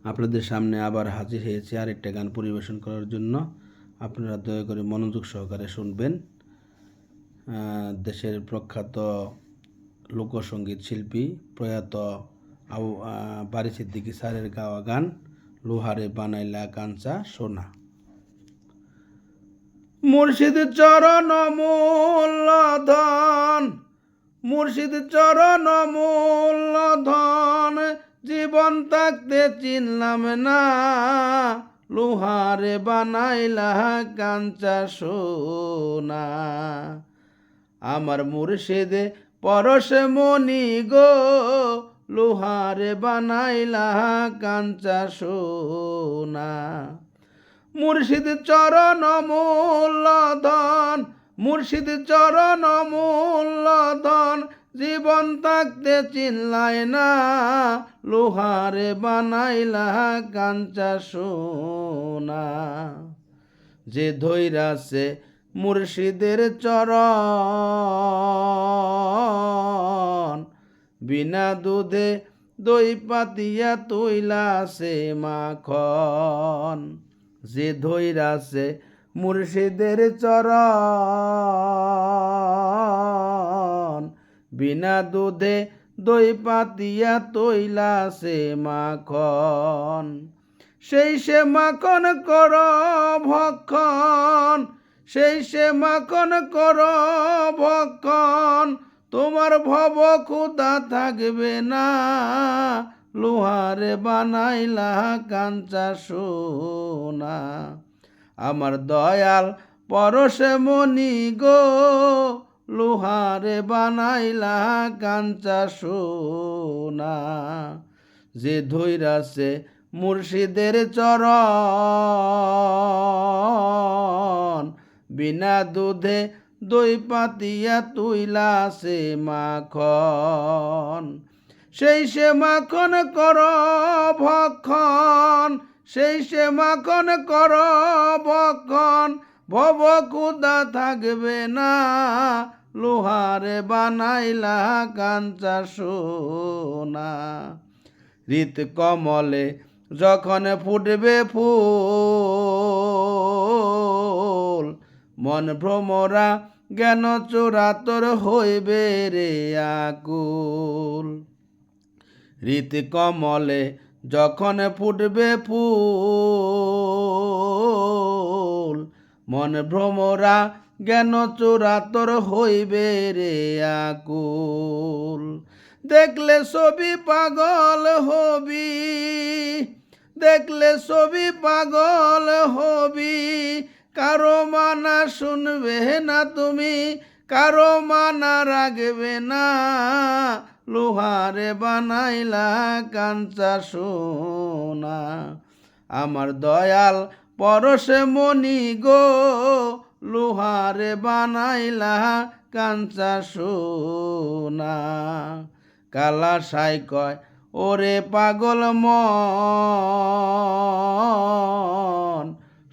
আপনাদের সামনে আবার হাজির হয়েছে আরেকটা গান পরিবেশন করার জন্য। আপনারা দয়া করে মনোযোগ সহকারে শুনবেন। দেশের প্রখ্যাত লোকসঙ্গীত শিল্পী প্রয়াত বারী সিদ্দিকী স্যারের গাওয়া গান লোহারে বানাইলা কাঞ্চা সোনা। মুর্শিদ চরণ মূলধন, মুর্শিদ চরণ মূলধন, জীবন থাকতে চিনলাম না, লোহারে বানাইলা কাঞ্চা সোনা। আমার মুর্শিদে পরশে মনি গো, লোহারে বানাইলা কাঞ্চা সোনা। মুর্শিদ চরণ মূলধন, মুর্শিদ চরণ মূলধন, জীবন থাকতে চিনলাই না, লোহারে বানাইলা কাঞ্চা সোনা। যে ধৈরাছে মুর্শিদের চরণ, বিনা দুধে দই পাতিয়া তৈলাছে মাখন। যে ধৈরাছে মুর্শিদের চরণ, বিনা দুধে দই পাতিয়া তৈলাছে মাখন। সেই সে মাখন কর ভক্ষণ, সেই সে মাখন কর ভক্ষণ, তোমার ভব ক্ষুধা থাকবে না, লোহারে বানাইলা কাঞ্চা সোনা। আমার দয়াল পরশে মনি গো, লোহারে বানাইলা কাঞ্চা সোনা। যে ধৈরাছে মুর্শিদের চরণ, বিনা দুধে দই পাতিয়া তুইলাছে মাখন। সেই সে মাখন কর ভক্ষণ, সেই সে মাখন কর ভক্ষণ, ভব ক্ষুধা থাকবে না, লোহারে বানাইলা কাঞ্চা সোনা। হৃত কমলে যখন ফুটবে ফুল, মন ভ্রমরা জ্ঞান চোরাতর হইবে রে আকুল। হৃত কমলে যখন ফুটবে ফুল, মন ভ্রমরা জ্ঞান চোরাতর হইবে রে আকুল। দেখলে ছবি পাগল হবি, দেখলে ছবি পাগল হবি, কারো মানা শুনবে না তুমি, কারো মানা রাখবে না, লোহারে বানাইলা কাঞ্চা সোনা। আমার দয়াল পরশে মনি গো, লোহারে বানাইলা কাঞ্চা সোনা। কালা সাই কয় ওরে পাগল মন,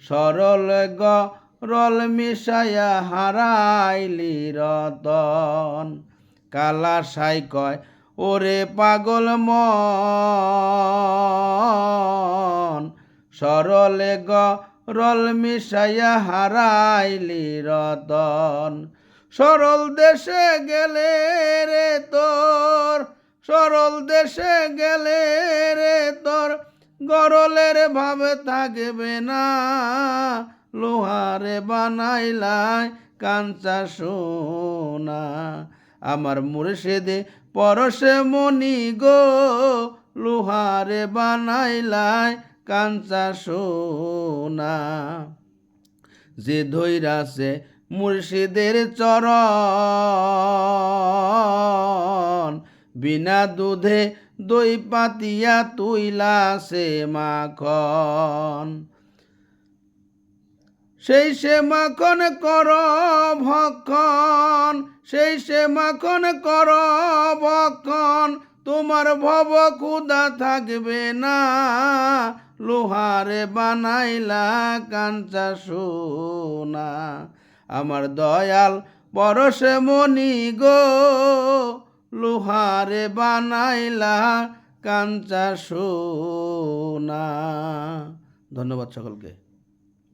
সরল গরল মিশায়া হারাইলি রতন। কালা সাই কয় ওরে পাগল মন, সরলে গরল মিশায়া হারাইলি রতন। সরল দেশে গেলে রে তোর, সরল দেশে গেলে রে তোর, গরলের ভাবে থাকবে না, লোহারে বানাইলাই কাঞ্চা সোনা। আমার মুর্শিদে পরশে মনি গো, লোহারে বানাইলাই কাঞ্চা সোনা। যে ধৈরাছে মুর্শিদের চরণ, বিনা দুধে দই পাতিয়া তুইলাছে মাখন। সেই সে মাখন কর ভক্ষণ, সেই সে মাখন কর ভক্ষণ, তোমার ভব ক্ষুধা থাকবে না, লোহারে বানাইলা কাঞ্চা সোনা। আমার দয়াল পরশে মনি গো, লোহারে বানাইলা কাঞ্চা সোনা। ধন্যবাদ সকলকে।